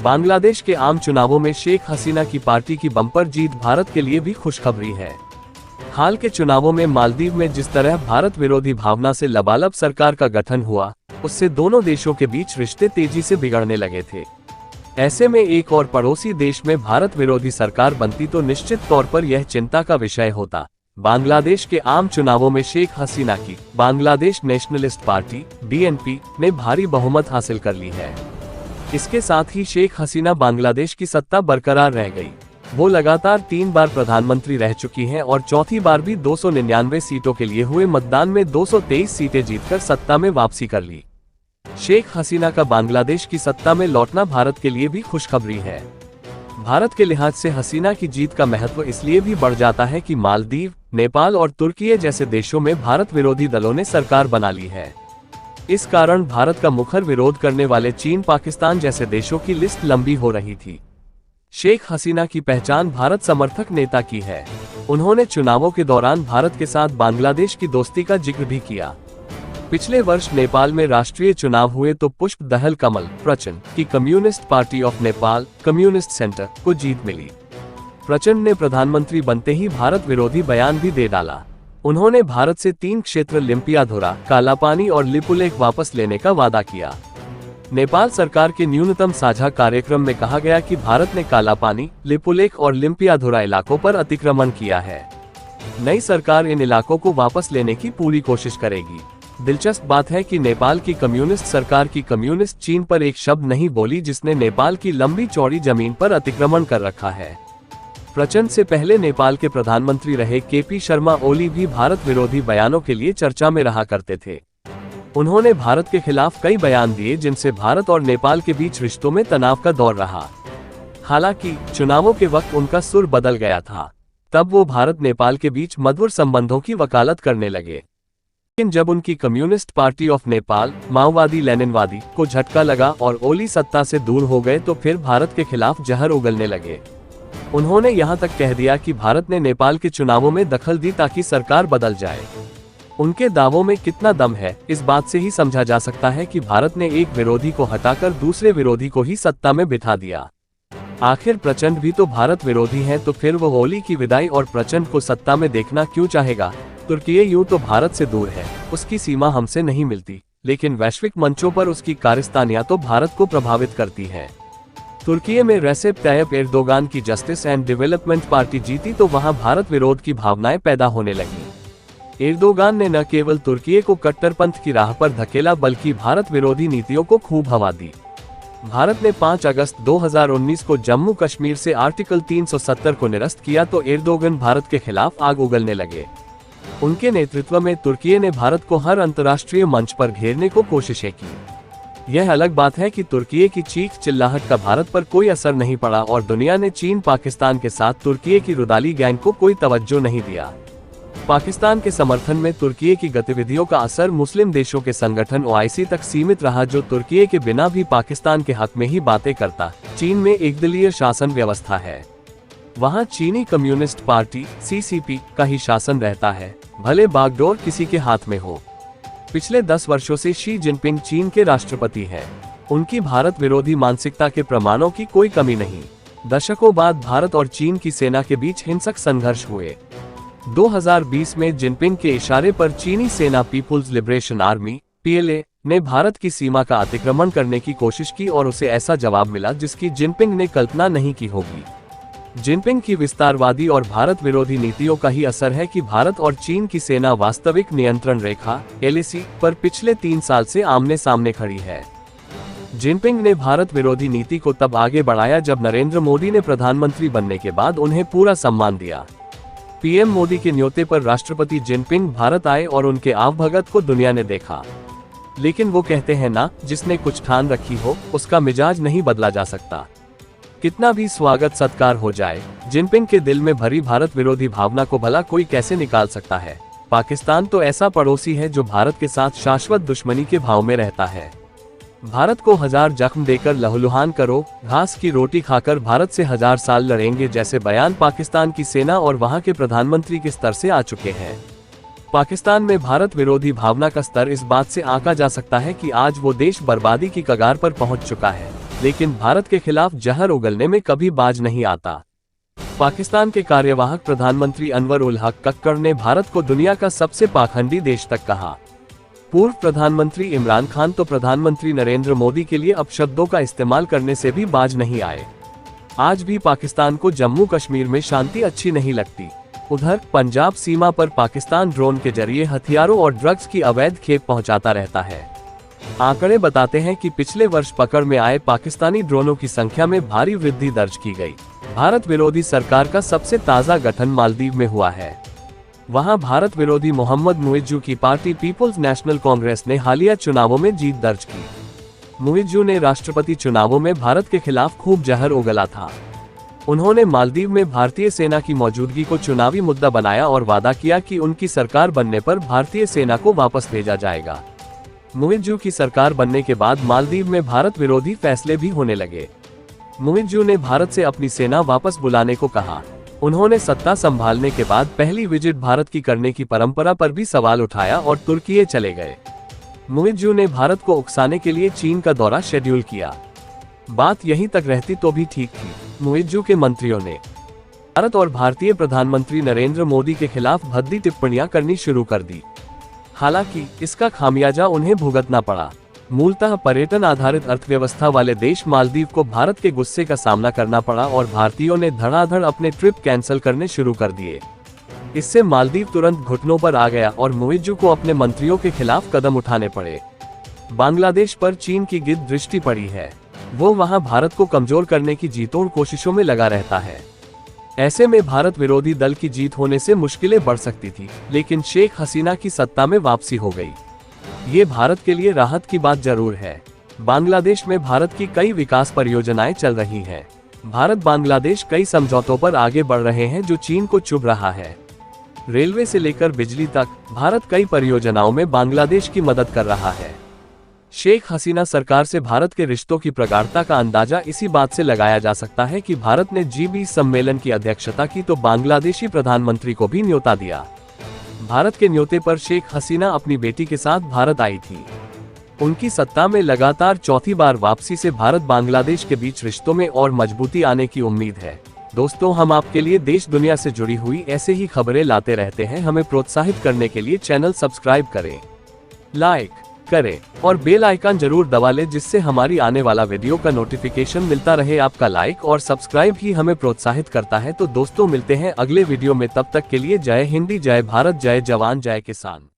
बांग्लादेश के आम चुनावों में शेख हसीना की पार्टी की बम्पर जीत भारत के लिए भी खुशखबरी है। हाल के चुनावों में मालदीव में जिस तरह भारत विरोधी भावना से लबालब सरकार का गठन हुआ, उससे दोनों देशों के बीच रिश्ते तेजी से बिगड़ने लगे थे। ऐसे में एक और पड़ोसी देश में भारत विरोधी सरकार बनती तो निश्चित तौर पर यह चिंता का विषय होता। बांग्लादेश के आम चुनावों में शेख हसीना की बांग्लादेश नेशनलिस्ट पार्टी (BNP) ने भारी बहुमत हासिल कर ली है। इसके साथ ही शेख हसीना बांग्लादेश की सत्ता बरकरार रह गई। वो लगातार 3 बार प्रधानमंत्री रह चुकी हैं और चौथी बार भी 299 सीटों के लिए हुए मतदान में 223 सीटें जीतकर सत्ता में वापसी कर ली। शेख हसीना का बांग्लादेश की सत्ता में लौटना भारत के लिए भी खुशखबरी है। भारत के लिहाज से हसीना की जीत का महत्व इसलिए भी बढ़ जाता है कि मालदीव, नेपाल और तुर्की जैसे देशों में भारत विरोधी दलों ने सरकार बना ली है। इस कारण भारत का मुखर विरोध करने वाले चीन, पाकिस्तान जैसे देशों की लिस्ट लंबी हो रही थी। शेख हसीना की पहचान भारत समर्थक नेता की है। उन्होंने चुनावों के दौरान भारत के साथ बांग्लादेश की दोस्ती का जिक्र भी किया। पिछले वर्ष नेपाल में राष्ट्रीय चुनाव हुए तो पुष्प दहल कमल प्रचंड की communist party of Nepal (communist centre) को जीत मिली। प्रचंड ने प्रधानमंत्री बनते ही भारत विरोधी बयान भी दे डाला। उन्होंने भारत से 3 क्षेत्र लिम्पियाधुरा, कालापानी और लिपुलेख वापस लेने का वादा किया। नेपाल सरकार के न्यूनतम साझा कार्यक्रम में कहा गया कि भारत ने कालापानी, लिपुलेख और लिम्पियाधुरा इलाकों पर अतिक्रमण किया है। नई सरकार इन इलाकों को वापस लेने की पूरी कोशिश करेगी। दिलचस्प बात है कि नेपाल की कम्युनिस्ट सरकार की कम्युनिस्ट चीन पर एक शब्द नहीं बोली, जिसने नेपाल की लंबी चौड़ी जमीन पर अतिक्रमण कर रखा है। प्रचंड से पहले नेपाल के प्रधानमंत्री रहे KP शर्मा ओली भी भारत विरोधी बयानों के लिए चर्चा में रहा करते थे। उन्होंने भारत के खिलाफ कई बयान दिए, जिनसे भारत और नेपाल के बीच रिश्तों में तनाव का दौर रहा। हालांकि चुनावों के वक्त उनका सुर बदल गया था। तब वो भारत नेपाल के बीच मधुर संबंधों की वकालत करने लगे। लेकिन जब उनकी कम्युनिस्ट पार्टी ऑफ नेपाल माओवादी लेनिनवादी को झटका लगा और ओली सत्ता से दूर हो गए तो फिर भारत के खिलाफ जहर उगलने लगे। उन्होंने यहां तक कह दिया कि भारत ने नेपाल के चुनावों में दखल दी ताकि सरकार बदल जाए। उनके दावों में कितना दम है, इस बात से ही समझा जा सकता है कि भारत ने एक विरोधी को हटाकर दूसरे विरोधी को ही सत्ता में बिठा दिया। आखिर प्रचंड भी तो भारत विरोधी हैं, तो फिर वो ओली की विदाई और प्रचंड को सत्ता में देखना क्यों चाहेगा। तुर्की यूं तो भारत से दूर है, उसकी सीमा हमसे नहीं मिलती, लेकिन वैश्विक मंचों पर उसकी कारस्तानियां तो भारत को प्रभावित करती है। तुर्की में रेसेप तायिप एर्दोगान की जस्टिस एंड डेवलपमेंट पार्टी जीती तो वहां भारत विरोध की भावनाएं पैदा होने लगी। एर्दोगान ने न केवल तुर्की को कट्टरपंथ की राह पर धकेला, बल्कि भारत विरोधी नीतियों को खूब हवा दी। भारत ने 5 अगस्त 2019 को जम्मू कश्मीर से आर्टिकल 370 को निरस्त किया तो एर्दोगन भारत के खिलाफ आग उगलने लगे। उनके नेतृत्व में तुर्की ने भारत को हर अंतर्राष्ट्रीय मंच पर घेरने को कोशिशें की। यह अलग बात है कि तुर्की की चीख चिल्लाहट का भारत पर कोई असर नहीं पड़ा और दुनिया ने चीन पाकिस्तान के साथ तुर्की की रुदाली गैंग को कोई तवज्जो नहीं दिया। पाकिस्तान के समर्थन में तुर्की की गतिविधियों का असर मुस्लिम देशों के संगठन OIC तक सीमित रहा, जो तुर्की के बिना भी पाकिस्तान के हक में ही बातें करता। चीन में एकदलीय शासन व्यवस्था है। वहाँ चीनी कम्युनिस्ट पार्टी CCP का ही शासन रहता है, भले बागडोर किसी के हाथ में हो। पिछले 10 वर्षों से शी जिनपिंग चीन के राष्ट्रपति हैं। उनकी भारत विरोधी मानसिकता के प्रमाणों की कोई कमी नहीं। दशकों बाद भारत और चीन की सेना के बीच हिंसक संघर्ष हुए। 2020 में जिनपिंग के इशारे पर चीनी सेना पीपुल्स लिबरेशन आर्मी PLA ने भारत की सीमा का अतिक्रमण करने की कोशिश की और उसे ऐसा जवाब मिला जिसकी जिनपिंग ने कल्पना नहीं की होगी। जिनपिंग की विस्तारवादी और भारत विरोधी नीतियों का ही असर है कि भारत और चीन की सेना वास्तविक नियंत्रण रेखा LAC पर पिछले 3 साल से आमने सामने खड़ी है। जिनपिंग ने भारत विरोधी नीति को तब आगे बढ़ाया जब नरेंद्र मोदी ने प्रधानमंत्री बनने के बाद उन्हें पूरा सम्मान दिया। PM मोदी के न्योते पर राष्ट्रपति जिनपिंग भारत आए और उनके आवभगत को दुनिया ने देखा। लेकिन वो कहते हैं ना, जिसने कुछ ठान रखी हो उसका मिजाज नहीं बदला जा सकता। कितना भी स्वागत सत्कार हो जाए, जिनपिंग के दिल में भरी भारत विरोधी भावना को भला कोई कैसे निकाल सकता है। पाकिस्तान तो ऐसा पड़ोसी है जो भारत के साथ शाश्वत दुश्मनी के भाव में रहता है। भारत को 1000 जख्म देकर लहूलुहान करो, घास की रोटी खाकर भारत से 1000 साल लड़ेंगे जैसे बयान पाकिस्तान की सेना और वहां के प्रधानमंत्री के स्तर से आ चुके हैं। पाकिस्तान में भारत विरोधी भावना का स्तर इस बात से आंका जा सकता है कि आज वो देश बर्बादी की कगार पर पहुंच चुका है। लेकिन भारत के खिलाफ जहर उगलने में कभी बाज नहीं आता। पाकिस्तान के कार्यवाहक प्रधानमंत्री अनवर उल हक कक्कड़ ने भारत को दुनिया का सबसे पाखंडी देश तक कहा। पूर्व प्रधानमंत्री इमरान खान तो प्रधानमंत्री नरेंद्र मोदी के लिए अपशब्दों का इस्तेमाल करने से भी बाज नहीं आए। आज भी पाकिस्तान को जम्मू कश्मीर में शांति अच्छी नहीं लगती। उधर पंजाब सीमा पर पाकिस्तान ड्रोन के जरिए हथियारों और ड्रग्स की अवैध खेप पहुंचाता रहता है। आंकड़े बताते हैं कि पिछले वर्ष पकड़ में आए पाकिस्तानी ड्रोनों की संख्या में भारी वृद्धि दर्ज की गई। भारत विरोधी सरकार का सबसे ताज़ा गठन मालदीव में हुआ है। वहां भारत विरोधी मोहम्मद मुइज्जू की पार्टी पीपुल्स नेशनल कांग्रेस ने हालिया चुनावों में जीत दर्ज की। मुइज्जू ने राष्ट्रपति चुनावों में भारत के खिलाफ खूब जहर उगला था। उन्होंने मालदीव में भारतीय सेना की मौजूदगी को चुनावी मुद्दा बनाया और वादा किया कि उनकी सरकार बनने पर भारतीय सेना को वापस भेजा जाएगा। मुइज्जू की सरकार बनने के बाद मालदीव में भारत विरोधी फैसले भी होने लगे। मुइज्जू ने भारत से अपनी सेना वापस बुलाने को कहा। उन्होंने सत्ता संभालने के बाद पहली विजिट भारत की करने की परंपरा पर भी सवाल उठाया और तुर्की चले गए। मुइज्जू ने भारत को उकसाने के लिए चीन का दौरा शेड्यूल किया। बात यहीं तक रहती तो भी ठीक थी। मुइज्जू के मंत्रियों ने भारत और भारतीय प्रधानमंत्री नरेंद्र मोदी के खिलाफ भद्दी टिप्पणियां करनी शुरू कर दी। हालांकि इसका खामियाजा उन्हें भुगतना पड़ा। मूलतः पर्यटन आधारित अर्थव्यवस्था वाले देश मालदीव को भारत के गुस्से का सामना करना पड़ा और भारतीयों ने धड़ाधड़ अपने ट्रिप कैंसिल करने शुरू कर दिए। इससे मालदीव तुरंत घुटनों पर आ गया और मुइज्जू को अपने मंत्रियों के खिलाफ कदम उठाने पड़े। बांग्लादेश पर चीन की गिद्ध दृष्टि पड़ी है। वो वहां भारत को कमजोर करने की जीतोड़ कोशिशों में लगा रहता है। ऐसे में भारत विरोधी दल की जीत होने से मुश्किलें बढ़ सकती थी, लेकिन शेख हसीना की सत्ता में वापसी हो गई। ये भारत के लिए राहत की बात जरूर है। बांग्लादेश में भारत की कई विकास परियोजनाएं चल रही हैं। भारत बांग्लादेश कई समझौतों पर आगे बढ़ रहे हैं जो चीन को चुभ रहा है। रेलवे से लेकर बिजली तक भारत कई परियोजनाओं में बांग्लादेश की मदद कर रहा है। शेख हसीना सरकार से भारत के रिश्तों की प्रगाढ़ता का अंदाजा इसी बात से लगाया जा सकता है कि भारत ने G20 सम्मेलन की अध्यक्षता की तो बांग्लादेशी प्रधानमंत्री को भी न्योता दिया। भारत के न्योते पर शेख हसीना अपनी बेटी के साथ भारत आई थी। उनकी सत्ता में लगातार चौथी बार वापसी से भारत बांग्लादेश के बीच रिश्तों में और मजबूती आने की उम्मीद है। दोस्तों, हम आपके लिए देश दुनिया से जुड़ी हुई ऐसे ही खबरें लाते रहते हैं। हमें प्रोत्साहित करने के लिए चैनल सब्सक्राइब करें, लाइक करें और बेल आइकन जरूर दबा लें, जिससे हमारी आने वाला वीडियो का नोटिफिकेशन मिलता रहे। आपका लाइक और सब्सक्राइब ही हमें प्रोत्साहित करता है। तो दोस्तों, मिलते हैं अगले वीडियो में। तब तक के लिए जय हिंद, जय भारत, जय जवान, जय किसान।